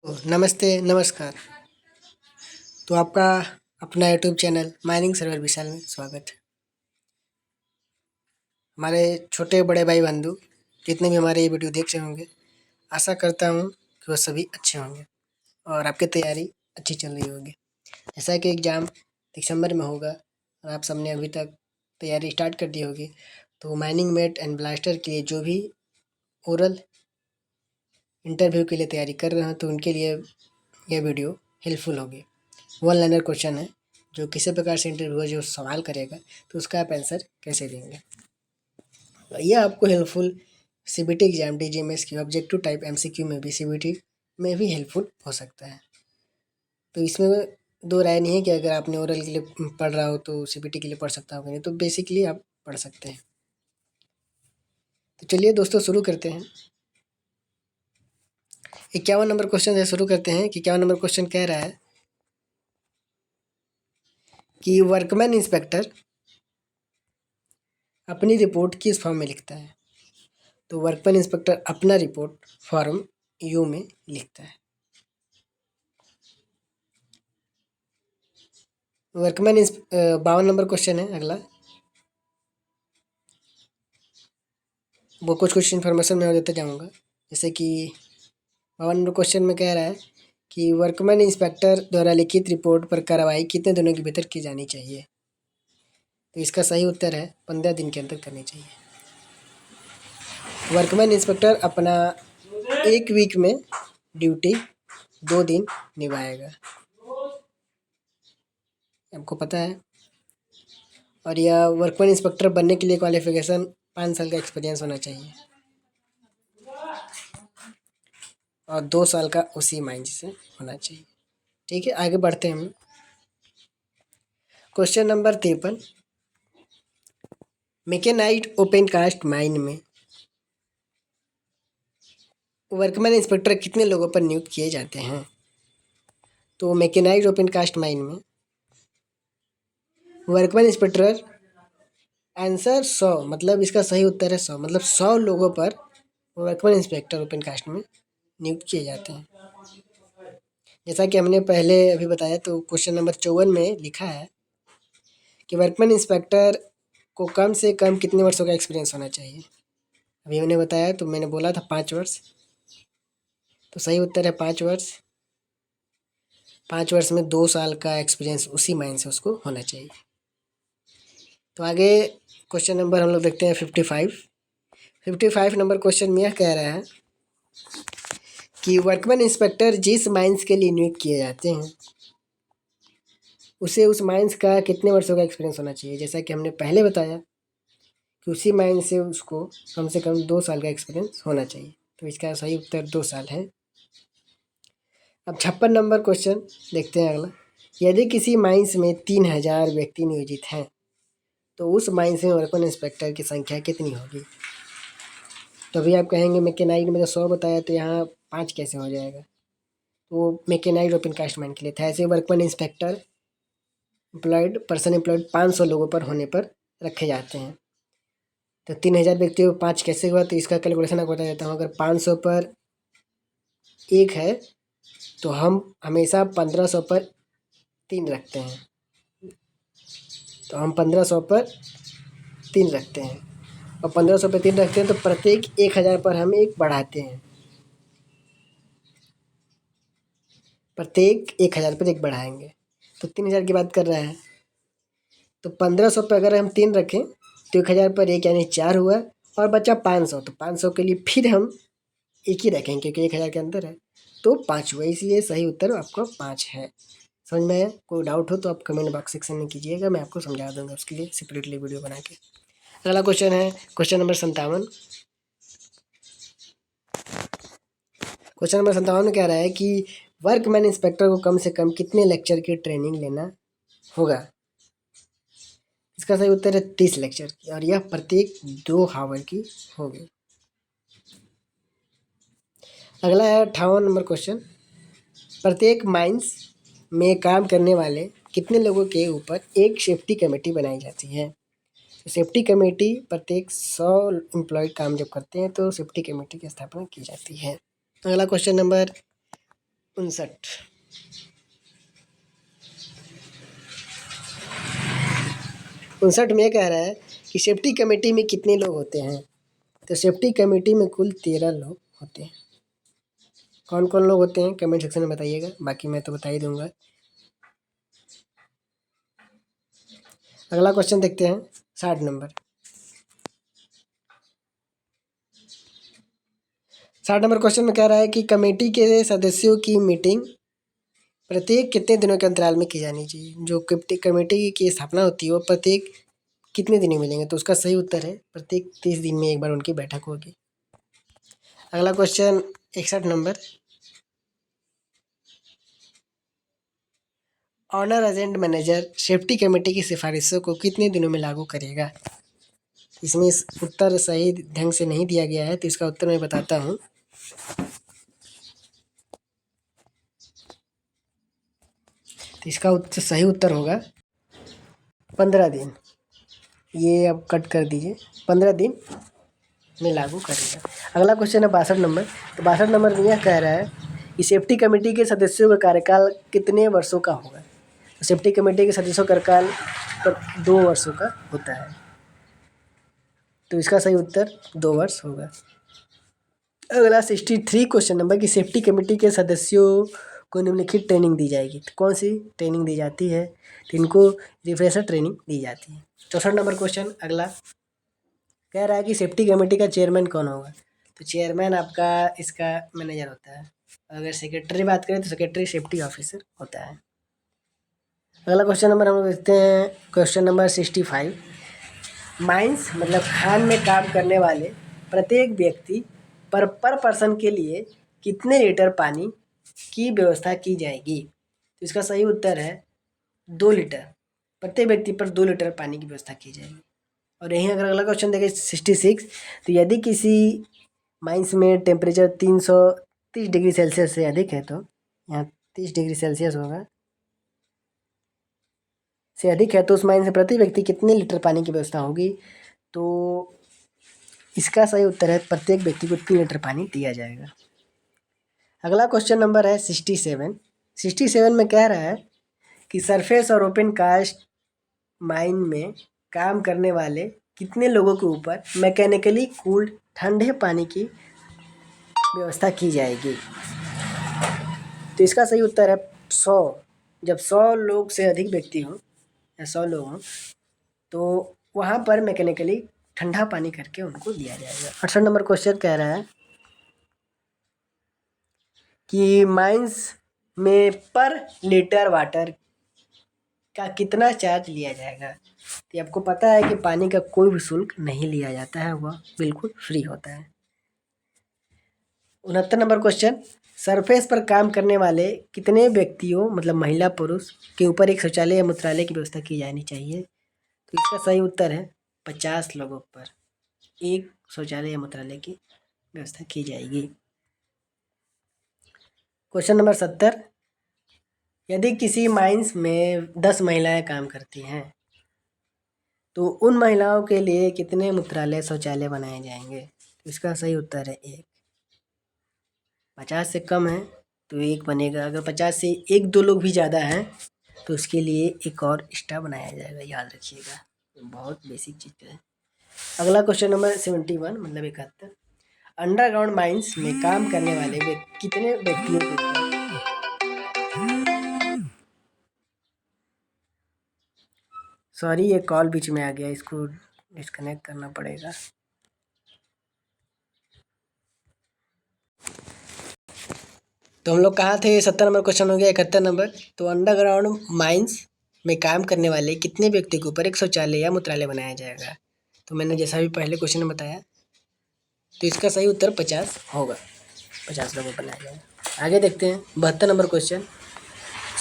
नमस्ते, नमस्कार। तो आपका अपना यूट्यूब चैनल माइनिंग सर्वर विशाल में स्वागत है। हमारे छोटे बड़े भाई बंधु जितने भी हमारे ये वीडियो देख रहे होंगे, आशा करता हूँ कि वो सभी अच्छे होंगे और आपकी तैयारी अच्छी चल रही होगी। जैसा कि एग्ज़ाम दिसंबर में होगा और आप सबने अभी तक तैयारी स्टार्ट कर दी होगी, तो माइनिंग मेट एंड ब्लास्टर के लिए जो भी ओरल इंटरव्यू के लिए तैयारी कर रहे हैं, तो उनके लिए यह वीडियो हेल्पफुल होगी। वन लाइनर क्वेश्चन है, जो किसी प्रकार से इंटरव्यूअर जो सवाल करेगा तो उसका आप आंसर कैसे देंगे। यह आपको हेल्पफुल सीबीटी एग्जाम डीजीएमएस की ऑब्जेक्टिव टाइप एमसीक्यू में भी सीबीटी में भी हेल्पफुल हो सकता है। तो इसमें दो राय नहीं है कि अगर आपने ओरल के लिए पढ़ रहा हो तो सीबीटी के लिए पढ़ सकता हो, नहीं तो बेसिकली आप पढ़ सकते हैं। तो चलिए दोस्तों शुरू करते हैं। 51 नंबर क्वेश्चन से शुरू करते हैं कि 51 नंबर क्वेश्चन कह रहा है कि वर्कमैन इंस्पेक्टर अपनी रिपोर्ट किस फॉर्म में लिखता है। तो वर्कमैन इंस्पेक्टर अपना रिपोर्ट फॉर्म यू में लिखता है। वर्कमैन 52 नंबर क्वेश्चन है अगला। वो कुछ इन्फॉर्मेशन मैं और देता जाऊँगा। जैसे कि 52 नंबर क्वेश्चन में कह रहा है कि वर्कमैन इंस्पेक्टर द्वारा लिखित रिपोर्ट पर कार्रवाई कितने दिनों के भीतर की जानी चाहिए। तो इसका सही उत्तर है 15 दिन के अंदर करनी चाहिए। वर्कमैन इंस्पेक्टर अपना एक वीक में ड्यूटी 2 दिन निभाएगा, आपको पता है। और यह वर्कमैन इंस्पेक्टर बनने के लिए क्वालिफिकेशन 5 साल का एक्सपीरियंस होना चाहिए और 2 साल का उसी माइंस से होना चाहिए। ठीक है, आगे बढ़ते हैं हम। Question number 53, mechanised open cast mine में वर्कमैन इंस्पेक्टर कितने लोगों पर नियुक्त किए जाते हैं। तो मैकेनाइट ओपन कास्ट माइन में वर्कमैन इंस्पेक्टर आंसर 100, मतलब इसका सही उत्तर है 100, मतलब 100 लोगों पर वर्कमैन इंस्पेक्टर ओपन कास्ट में नियुक्त किए जाते हैं। जैसा कि हमने पहले अभी बताया, तो क्वेश्चन नंबर 54 में लिखा है कि वर्कमैन इंस्पेक्टर को कम से कम कितने वर्षों का एक्सपीरियंस होना चाहिए। अभी हमने बताया, तो मैंने बोला था 5 वर्ष, तो सही उत्तर है 5 वर्ष। 5 वर्ष में 2 साल का एक्सपीरियंस उसी माइन से उसको होना चाहिए। तो आगे क्वेश्चन नंबर हम लोग देखते हैं 55 नंबर क्वेश्चन में यह कह रहा है कि वर्कमैन इंस्पेक्टर जिस माइंस के लिए नियुक्त किए जाते हैं उसे उस माइंस का कितने वर्षों का एक्सपीरियंस होना चाहिए। जैसा कि हमने पहले बताया कि उसी माइन से उसको कम से कम 2 साल का एक्सपीरियंस होना चाहिए, तो इसका सही उत्तर 2 साल है। अब 56 नंबर क्वेश्चन देखते हैं अगला। यदि किसी माइंस में 3000 व्यक्ति नियोजित हैं तो उस माइंस में वर्कमैन इंस्पेक्टर की संख्या कितनी होगी। तो अभी आप कहेंगे मैकेनाइट में तो 100 बताया, तो यहाँ 5 कैसे हो जाएगा। तो मैकेनाइट ओपन कास्ट माइन के लिए था। ऐसे वर्कमैन इंस्पेक्टर एम्प्लॉयड 500 लोगों पर होने पर रखे जाते हैं। तो 3000 व्यक्तियों को 5 कैसे हुआ, तो इसका कैलकुलेशन आपको बता देता हूँ। अगर 500 पर 1 है तो हम हमेशा 1500 पर 3 रखते हैं, तो हम 1500 पर 3 रखते हैं और 1500 पर 3 रखते हैं, तो प्रत्येक 1000 पर हम 1 बढ़ाते हैं। प्रत्येक 1000 पर 1 बढ़ाएंगे, तो 3000 की बात कर रहा है। तो 1500 पर अगर हम 3 रखें तो 1000 पर 1 यानी 4 हुआ और बचा 500, तो 500 के लिए फिर हम 1 ही रखेंगे क्योंकि 1000 के अंदर है, तो 5 हुआ। इसलिए सही उत्तर आपका 5 है। समझ में आया? कोई डाउट हो तो आप कमेंट बॉक्स सेक्शन में कीजिएगा, मैं आपको समझा दूंगा उसके लिए सेपरेटली वीडियो बना के। अगला क्वेश्चन है क्वेश्चन नंबर 57। क्वेश्चन नंबर 57 में कह रहा है कि वर्कमैन इंस्पेक्टर को कम से कम कितने लेक्चर की ट्रेनिंग लेना होगा। इसका सही उत्तर है 30 लेक्चर की, और यह प्रत्येक 2 आवर की होगी। अगला है 58 नंबर क्वेश्चन। प्रत्येक माइंस में काम करने वाले कितने लोगों के ऊपर एक सेफ्टी कमेटी बनाई जाती है। सेफ्टी कमेटी प्रत्येक 100 एम्प्लॉय काम जब करते हैं तो सेफ्टी कमेटी की स्थापना की जाती है। अगला क्वेश्चन नंबर 59। उनसठ में कह रहा है कि सेफ्टी कमेटी में कितने लोग होते हैं। तो सेफ्टी कमेटी में कुल 13 लोग होते हैं। कौन कौन लोग होते हैं कमेंट सेक्शन में बताइएगा, बाकी मैं तो बता ही दूंगा। अगला क्वेश्चन देखते हैं 60 नंबर। 60 नंबर क्वेश्चन में कह रहा है कि कमेटी के सदस्यों की मीटिंग प्रत्येक कितने दिनों के अंतराल में की जानी चाहिए। जो कमेटी की स्थापना होती है वो प्रत्येक कितने दिन में मिलेंगे। तो उसका सही उत्तर है प्रत्येक 30 दिन में एक बार उनकी बैठक होगी। अगला question 61 number. Owner agent manager safety committee की सिफारिशों को कितने दिनों में लागू करेगा। इसमें उत्तर सही ढंग से नहीं दिया गया है, तो इसका उत्तर मैं बताता हूँ। तो इसका सही उत्तर होगा 15 दिन। ये अब कट कर दीजिए, 15 दिन में लागू करेगा। अगला क्वेश्चन है 62 नंबर। तो 62 नंबर में यह कह रहा है कि सेफ्टी कमेटी के सदस्यों का कार्यकाल कितने वर्षों का होगा। तो सेफ्टी कमेटी के सदस्यों का कार्यकाल 2 वर्षों का होता है। तो इसका सही उत्तर 2 वर्ष होगा। अगला 63 क्वेश्चन नंबर कि सेफ्टी कमेटी के सदस्यों को निम्नलिखित ट्रेनिंग दी जाएगी। तो कौन सी ट्रेनिंग दी जाती है। तो इनको रिफ्रेशर ट्रेनिंग दी जाती है। 64 नंबर क्वेश्चन अगला कह रहा है कि सेफ्टी कमेटी का चेयरमैन कौन होगा। तो चेयरमैन आपका इसका मैनेजर होता है। अगर सेक्रेटरी बात करें तो सेक्रेटरी सेफ्टी ऑफिसर होता है। अगला क्वेश्चन नंबर हम लोग देखते हैं क्वेश्चन नंबर 65। माइंस मतलब खान में काम करने वाले प्रत्येक व्यक्ति पर पर्सन के लिए कितने लीटर पानी की व्यवस्था की जाएगी। तो इसका सही उत्तर है 2 लीटर। प्रत्येक व्यक्ति पर 2 लीटर पानी की व्यवस्था की जाएगी। और यहीं अगर अगला क्वेश्चन देखें 66। तो यदि किसी माइंस में टेम्परेचर 330 डिग्री सेल्सियस से अधिक है, तो यहाँ 30 डिग्री सेल्सियस होगा से अधिक है, तो उस माइन से प्रति व्यक्ति कितने लीटर पानी की व्यवस्था होगी। तो इसका सही उत्तर है प्रत्येक व्यक्ति को 3 लीटर पानी दिया जाएगा। अगला क्वेश्चन नंबर है 67। 67 में कह रहा है कि सरफेस और ओपन कास्ट माइन में काम करने वाले कितने लोगों के ऊपर मैकेनिकली कूल्ड ठंडे पानी की व्यवस्था की जाएगी। तो इसका सही उत्तर है 100। जब 100 लोग से अधिक व्यक्ति हों या 100 लोग हों तो वहाँ पर मैकेनिकली ठंडा पानी करके उनको दिया जाएगा। 68 नंबर क्वेश्चन कह रहा है कि माइंस में पर लीटर वाटर का कितना चार्ज लिया जाएगा। तो आपको पता है कि पानी का कोई भी शुल्क नहीं लिया जाता है, वह बिल्कुल फ्री होता है। 69 नंबर क्वेश्चन सरफेस पर काम करने वाले कितने व्यक्तियों मतलब महिला पुरुष के ऊपर एक शौचालय या मूत्रालय की व्यवस्था की जानी चाहिए। तो इसका सही उत्तर है 50 लोगों पर एक शौचालय या मूत्रालय की व्यवस्था की जाएगी। Question number 70। यदि किसी माइंस में 10 महिलाएं काम करती हैं तो उन महिलाओं के लिए कितने मूत्रालय शौचालय बनाए जाएंगे। तो इसका सही उत्तर है 1। 50 से कम है तो 1 बनेगा। अगर 50 से 1-2 लोग भी ज़्यादा हैं तो उसके लिए एक और एक्स्ट्रा बनाया जाएगा, याद रखिएगा, बहुत बेसिक चीज़ है। अगला क्वेश्चन नंबर 71 मतलब 71। अंडरग्राउंड माइंस में काम करने वाले कितने व्यक्तियों के ऊपर सॉरी ये कॉल बीच में आ गया, इसको डिस्कनेक्ट करना पड़ेगा। तो हम लोग कहाँ थे। 70 नंबर क्वेश्चन हो गया। 71 नंबर तो अंडरग्राउंड माइंस में काम करने वाले कितने व्यक्ति के ऊपर एक शौचालय या मूत्रालय बनाया जाएगा। तो मैंने जैसा भी पहले क्वेश्चन में बताया, तो इसका सही उत्तर 50 होगा। 50 लोगों को बनाया जाएगा। आगे देखते हैं 72 नंबर क्वेश्चन।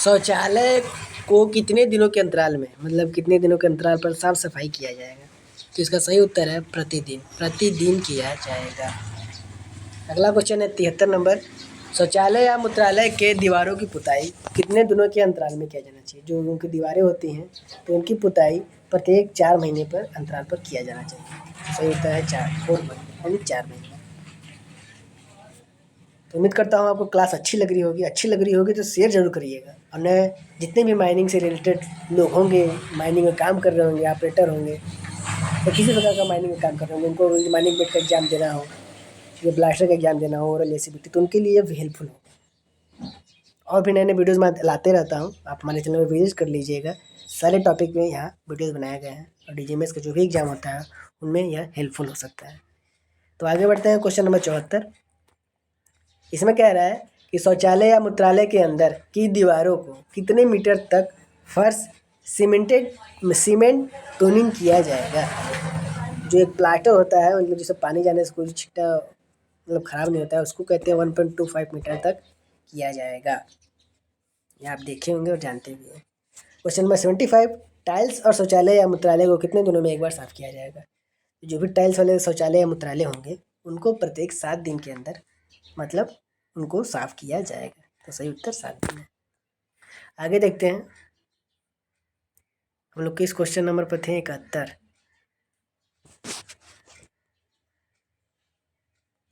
शौचालय को कितने दिनों के अंतराल में मतलब कितने दिनों के अंतराल पर साफ सफाई किया जाएगा। तो इसका सही उत्तर है प्रतिदिन किया जाएगा। अगला क्वेश्चन है 73 नंबर। शौचालय या मूत्रालय के दीवारों की पुताई कितने दिनों के अंतराल में किया जाना चाहिए। जो उनकी दीवारें होती हैं तो उनकी पुताई प्रत्येक 4 महीने पर अंतराल पर किया जाना चाहिए। सही उत्तर है 4 महीने यानी 4 महीने। तो उम्मीद करता हूँ आपको क्लास अच्छी लग रही होगी तो शेयर जरूर करिएगा। और नए जितने भी माइनिंग से रिलेटेड लोग होंगे, माइनिंग में काम कर रहे होंगे, ऑपरेटर होंगे, तो किसी प्रकार का माइनिंग में काम कर रहे होंगे, उनको माइनिंग मेट का एग्जाम देना हो, या ब्लास्टर का एग्जाम देना हो, और एलसीबीटी, तो उनके लिए भी हेल्पफुल हो। और भी नए नए वीडियोज़ मैं लाते रहता हूँ, आप हमारे चैनल पर विजिट कर लीजिएगा। सारे टॉपिक में यहाँ वीडियोज़ बनाए गए हैं, और डीजीएमएस का जो भी एग्जाम होता है उनमें यह हेल्पफुल हो सकता है। तो आगे बढ़ते हैं क्वेश्चन नंबर 74। इसमें कह रहा है कि शौचालय या मूत्रालय के अंदर की दीवारों को कितने मीटर तक फर्श सीमेंट टोनिंग किया जाएगा। जो एक प्लास्टर होता है, मतलब जिससे पानी जाने से कोई छिट्टा मतलब ख़राब नहीं होता है, उसको कहते हैं 1.25 मीटर तक किया जाएगा। ये आप देखे होंगे और जानते भी हैं। Question number 75। टाइल्स और शौचालय या मूत्रालय को कितने दिनों में एक बार साफ़ किया जाएगा। जो भी टाइल्स वाले शौचालय या मूत्रालय होंगे उनको प्रत्येक 7 दिन के अंदर मतलब उनको साफ़ किया जाएगा। तो सही उत्तर 7 दिन है। आगे देखते हैं, हम लोग किस क्वेश्चन नंबर पर थे, 71।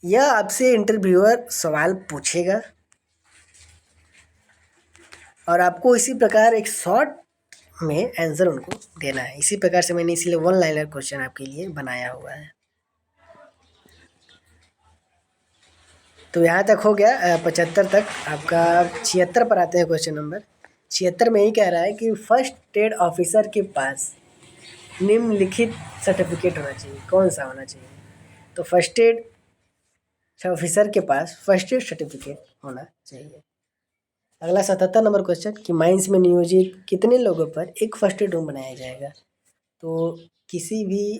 यह आपसे इंटरव्यूअर सवाल पूछेगा और आपको इसी प्रकार एक शॉर्ट में आंसर उनको देना है। इसी प्रकार से मैंने इसीलिए 1 लाइनर क्वेश्चन आपके लिए बनाया हुआ है। तो यहाँ तक हो गया 75 तक आपका। 76 पर आते हैं। क्वेश्चन नंबर 76 में ही कह रहा है कि फर्स्ट एड ऑफिसर के पास निम्नलिखित सर्टिफिकेट होना चाहिए। कौन सा होना चाहिए? तो फर्स्ट एड ऑफिसर के पास फर्स्ट एड सर्टिफिकेट होना चाहिए। अगला 77 नंबर क्वेश्चन कि माइंस में नियोजित कितने लोगों पर एक फर्स्ट एड रूम बनाया जाएगा। तो किसी भी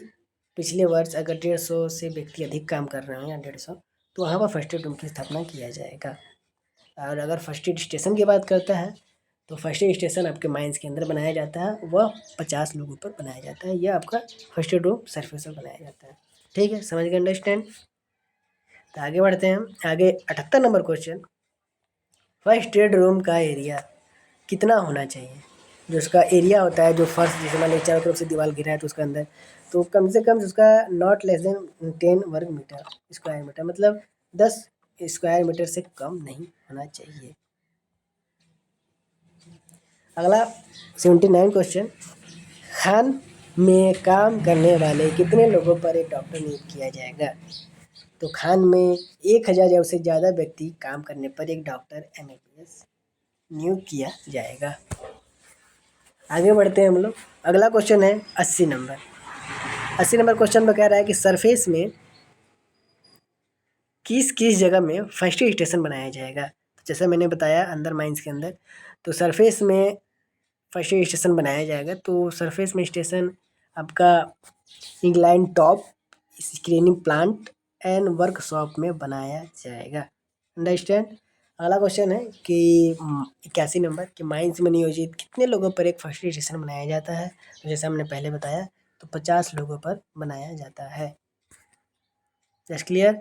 पिछले वर्ष अगर 150 से व्यक्ति अधिक काम कर रहे हैं या 150, तो वहाँ पर फर्स्ट एड रूम की स्थापना किया जाएगा। और अगर फर्स्ट एड स्टेशन की बात करता है तो फर्स्ट एड स्टेशन आपके माइंस के अंदर बनाया जाता है, वह 50 लोगों पर बनाया जाता है। यह आपका फर्स्ट एड रूम सरफेस पर बनाया जाता है। ठीक है, समझ गए, अंडरस्टैंड। तो आगे बढ़ते हैं। आगे 78 number question, first aid room का एरिया कितना होना चाहिए। जो उसका एरिया होता है, जो फर्स्ट जैसे मान लीजिए चारों तरफ से दीवार घिरा है तो उसके अंदर, तो कम से कम उसका नॉट लेस देन 10 वर्ग मीटर स्क्वायर मीटर, मतलब 10 स्क्वायर मीटर से कम नहीं होना चाहिए। अगला 79 क्वेश्चन, खान में काम करने वाले कितने लोगों पर एक डॉक्टर नियुक्त किया जाएगा। तो खान में 1000 या उससे ज़्यादा व्यक्ति काम करने पर एक डॉक्टर MABS नियुक्त किया जाएगा। आगे बढ़ते हैं हम लोग। अगला क्वेश्चन है 80 नंबर। 80 नंबर क्वेश्चन में कह रहा है कि सरफेस में किस किस जगह में फर्स्ट एड स्टेशन बनाया जाएगा। तो जैसा मैंने बताया अंदर माइंस के अंदर, तो सरफेस में फर्स्ट एड स्टेशन बनाया जाएगा। तो सरफेस में स्टेशन आपका incline top, screening plant and workshop में बनाया जाएगा। अंडरस्टैंड। अगला क्वेश्चन है कि 81 नंबर कि माइंस में नियोजित कितने लोगों पर एक फर्स्ट एड स्टेशन बनाया जाता है। तो जैसा हमने पहले बताया, तो 50 लोगों पर बनाया जाता है। Just clear.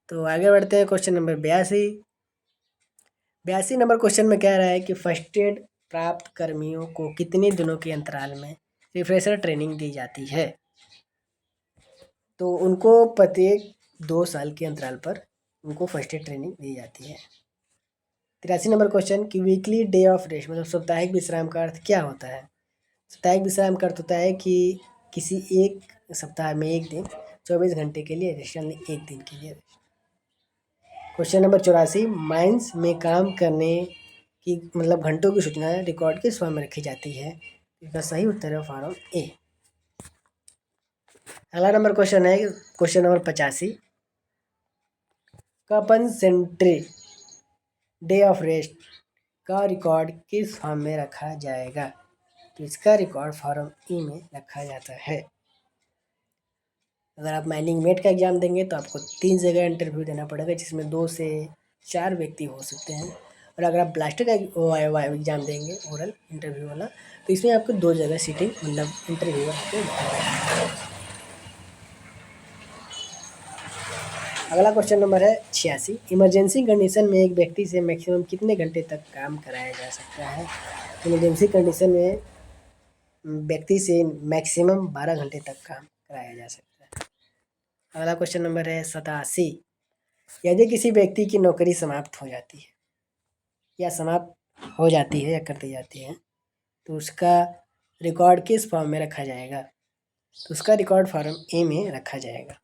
तो आगे बढ़ते हैं क्वेश्चन नंबर 82। 82 नंबर क्वेश्चन में कह रहा है कि फर्स्ट एड प्राप्त कर्मियों को कितने दिनों के अंतराल में रिफ्रेशर ट्रेनिंग दी जाती है। तो उनको प्रत्येक 2 साल के अंतराल पर उनको फर्स्ट एड ट्रेनिंग दी जाती है। 83 नंबर क्वेश्चन कि वीकली डे ऑफ रेस्ट मतलब साप्ताहिक विश्राम का अर्थ क्या होता है। साप्ताहिक विश्राम का अर्थ होता है कि किसी एक सप्ताह में एक दिन 24 घंटे के लिए रेस्ट, यानी एक दिन के लिए रेस्ट। क्वेश्चन नंबर 84, माइंस में काम करने की मतलब घंटों की सूचना रिकॉर्ड किस फॉर्म में रखी जाती है। इसका सही उत्तर है फॉर्म ए। अगला नंबर क्वेश्चन है question number 85, compensatory day off rest का रिकॉर्ड किस फॉर्म में रखा जाएगा। तो इसका रिकॉर्ड फॉर्म ई में रखा जाता है। अगर आप माइनिंग मेट का एग्ज़ाम देंगे तो आपको 3 जगह इंटरव्यू देना पड़ेगा, जिसमें 2 से 4 व्यक्ति हो सकते हैं। और अगर आप ब्लास्टर का एग्ज़ाम देंगे ओरल इंटरव्यू वाला, तो इसमें आपको 2 जगह सीटिंग मतलब इंटरव्यू आपको। अगला क्वेश्चन नंबर है 86, इमरजेंसी कंडीशन में एक व्यक्ति से मैक्सिमम कितने घंटे तक काम कराया जा सकता है। इमरजेंसी कंडीशन में व्यक्ति से मैक्सिमम 12 घंटे तक काम कराया जा सकता है। अगला क्वेश्चन नंबर है 87, यदि किसी व्यक्ति की नौकरी समाप्त हो जाती है या समाप्त हो जाती है या कर दी जाती है तो उसका रिकॉर्ड किस फॉर्म में रखा जाएगा? तो उसका रिकॉर्ड फॉर्म ए में रखा जाएगा।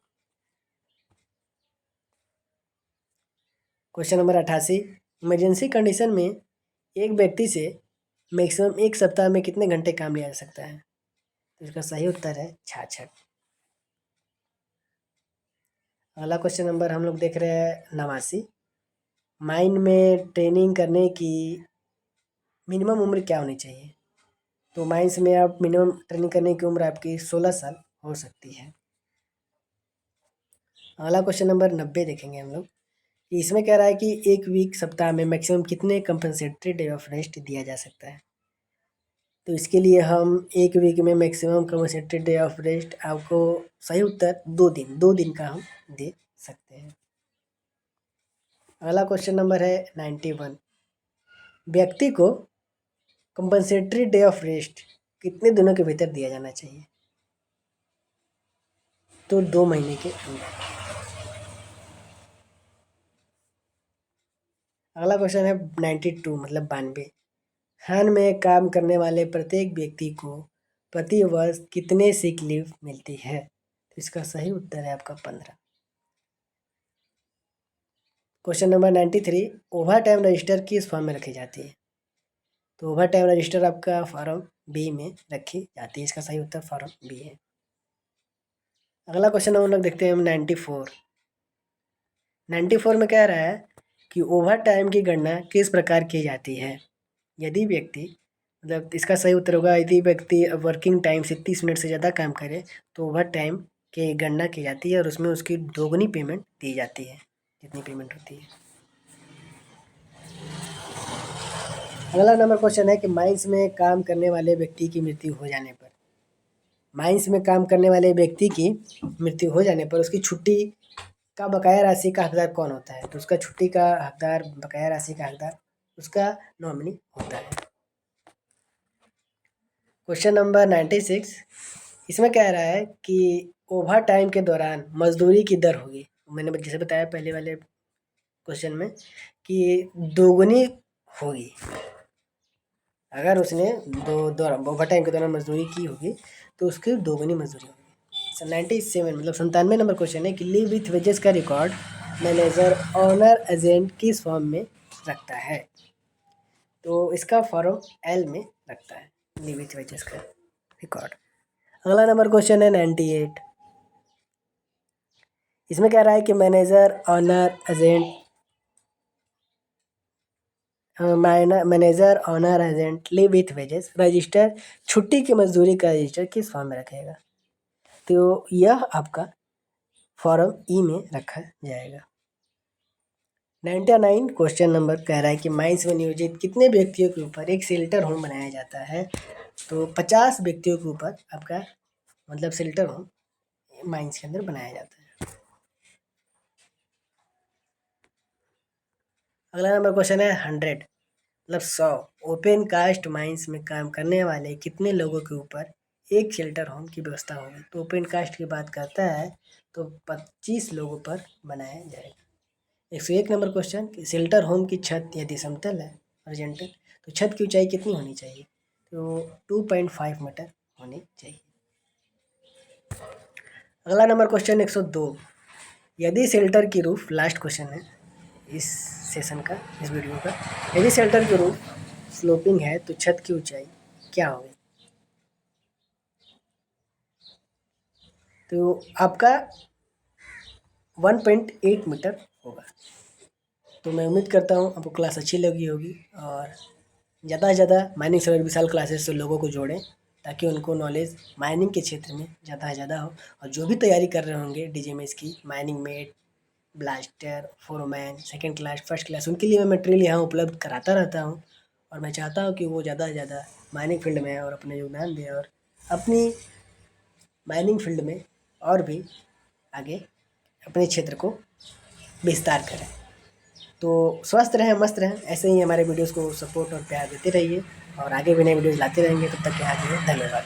क्वेश्चन नंबर 88, इमरजेंसी कंडीशन में एक व्यक्ति से मैक्सिमम एक सप्ताह में कितने घंटे काम लिया जा सकता है? तो इसका सही उत्तर है 66। अगला क्वेश्चन नंबर हम लोग देख रहे हैं 89, माइन में ट्रेनिंग करने की मिनिमम उम्र क्या होनी चाहिए? तो माइंस में आप मिनिमम ट्रेनिंग करने की उम्र आपकी 16 साल हो सकती है। अगला क्वेश्चन नंबर 90 देखेंगे हम लोग। इसमें कह रहा है कि एक वीक सप्ताह में मैक्सिमम कितने कंपनसेटरी डे ऑफ रेस्ट दिया जा सकता है? तो इसके लिए हम एक वीक में maximum compensatory day off rest आपको सही उत्तर 2 दिन का हम दे सकते हैं। अगला क्वेश्चन नंबर है 91, व्यक्ति को कंपनसेटरी डे ऑफ रेस्ट कितने दिनों के भीतर दिया जाना चाहिए? तो 2 महीने के अंदर। अगला क्वेश्चन है 92 मतलब 92, खान में काम करने वाले प्रत्येक व्यक्ति को प्रति वर्ष कितने सिक लीव मिलती है? तो इसका सही उत्तर है आपका 15। Question number 93, over time register किस फॉर्म में रखी जाती है? तो ओवर टाइम रजिस्टर आपका फॉर्म बी में रखी जाती है। इसका सही उत्तर फॉर्म बी है। अगला क्वेश्चन हम लोग देखते हैं 94। 94 में कह रहा है कि ओवर टाइम की गणना किस प्रकार की जाती है? यदि व्यक्ति मतलब इसका सही उत्तर होगा, यदि व्यक्ति वर्किंग टाइम से 30 मिनट से ज़्यादा काम करे तो ओवर टाइम की गणना की जाती है और उसमें उसकी दोगुनी पेमेंट दी जाती है जितनी पेमेंट होती है। अगला नंबर क्वेश्चन है कि माइंस में काम करने वाले व्यक्ति की मृत्यु हो जाने पर, माइंस में काम करने वाले व्यक्ति की मृत्यु हो जाने पर उसकी छुट्टी का बकाया राशि का हकदार कौन होता है? तो उसका छुट्टी का हकदार, बकाया राशि का हकदार उसका नॉमिनी होता है। क्वेश्चन नंबर 96, इसमें कह रहा है कि ओवर टाइम के दौरान मजदूरी की दर होगी, मैंने जैसे बताया पहले वाले क्वेश्चन में कि दोगुनी होगी। अगर उसने ओवर टाइम के दौरान मजदूरी की होगी तो उसकी दोगुनी मजदूरी होगी। 97 मतलब 97 नंबर क्वेश्चन है कि लीव विथ वेजेस का रिकॉर्ड मैनेजर ऑनर एजेंट किस फॉर्म में रखता है? तो इसका फॉर्म एल में रखता है लीव विथ वेजेस का रिकॉर्ड। अगला नंबर क्वेश्चन है 98, इसमें कह रहा है कि manager owner agent leave with wages register छुट्टी की मजदूरी का रजिस्टर किस फॉर्म में रखेगा? तो यह आपका फॉर्म ई में रखा जाएगा। 99 क्वेश्चन नंबर कह रहा है कि माइंस में नियोजित कितने व्यक्तियों के ऊपर एक शेल्टर होम बनाया जाता है? तो 50 व्यक्तियों के ऊपर आपका मतलब शेल्टर होम माइंस के अंदर बनाया जाता है। अगला नंबर क्वेश्चन है 100 मतलब 100, ओपन कास्ट माइंस में काम करने वाले कितने लोगों के ऊपर एक शेल्टर होम की व्यवस्था होगी? तो ओपन कास्ट की बात करता है तो 25 लोगों पर बनाया जाएगा। 101 नंबर क्वेश्चन कि शेल्टर होम की छत यदि समतल है हॉरिजॉन्टल तो छत की ऊंचाई कितनी होनी चाहिए? तो 2.5 मीटर होनी चाहिए। अगला नंबर क्वेश्चन 102, यदि शेल्टर की रूफ, लास्ट क्वेश्चन है इस सेशन का, इस वीडियो का, यदि शेल्टर की रूफ स्लोपिंग है तो छत की ऊंचाई क्या होगी? तो आपका 1.8 मीटर होगा। तो मैं उम्मीद करता हूँ आपको क्लास अच्छी लगी होगी और ज़्यादा से ज़्यादा माइनिंग सर्वर विशाल क्लासेस से लोगों को जोड़ें ताकि उनको नॉलेज माइनिंग के क्षेत्र में ज़्यादा से ज़्यादा हो। और जो भी तैयारी कर रहे होंगे डीजीएमएस की, mining met, blaster, foreman, second class, first class, उनके लिए मैं मटेरियल यहाँ उपलब्ध कराता रहता हूँ और मैं चाहता हूँ कि वो ज़्यादा से ज़्यादा माइनिंग फील्ड में और अपने योगदान दें और अपनी माइनिंग फील्ड में और भी आगे अपने क्षेत्र को विस्तार करें। तो स्वस्थ रहें, मस्त रहें, ऐसे ही हमारे वीडियोज़ को सपोर्ट और प्यार देते रहिए और आगे भी नए वीडियोज़ लाते रहेंगे। तब तक के लिए धन्यवाद।